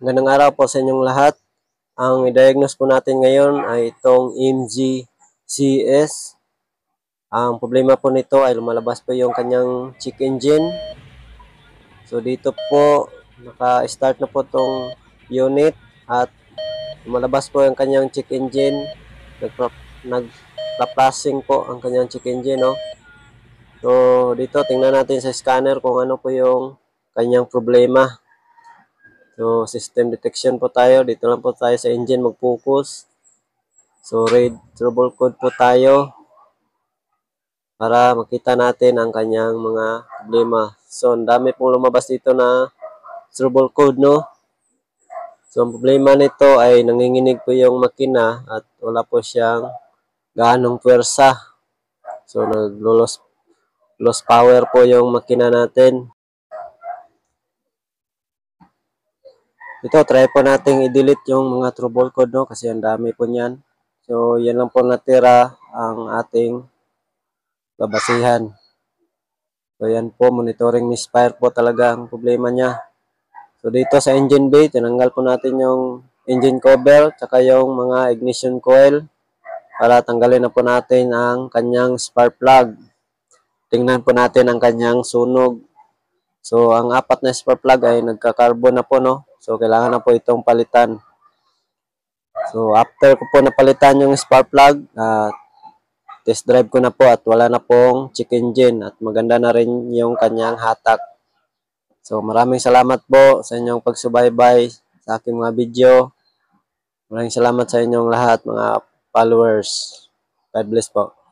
Magandang araw po sa inyong lahat. Ang i-diagnose po natin ngayon ay itong MGCS. Ang problema po nito ay lumalabas po yung kanyang check engine. So dito po, naka-start na po itong unit at lumalabas po yung kanyang check engine. Nagpa-flashing po ang kanyang check engine. No? So dito, tingnan natin sa scanner kung ano po yung kanyang problema. So, system detection po tayo. Dito lang po tayo sa engine mag-focus. So, read trouble code po tayo para makita natin ang kanyang mga problema. So, ang dami pong lumabas dito na trouble code, no? So, ang problema nito ay nanginginig po yung makina at wala po siyang gaanong puwersa. So, nag-loss power po yung makina natin. Ito, try po nating i-delete yung mga trouble code, no? Kasi ang dami po niyan. So, yan lang po natira ang ating babasihan. So, yan po, monitoring misfire po talaga ang problema niya. So, dito sa engine bay, tinanggal po natin yung engine cover, tsaka yung mga ignition coil para tanggalin na po natin ang kanyang spark plug. Tingnan po natin ang kanyang sunog. So, ang apat na spark plug ay nagka-carbon na po, no? So, kailangan na po itong palitan. So, after ko po napalitan yung spark plug, test drive ko na po at wala na pong check engine at maganda na rin yung kanyang hatak. So, maraming salamat po sa inyong pagsubaybay sa aking mga video. Maraming salamat sa inyong lahat, mga followers. God bless po.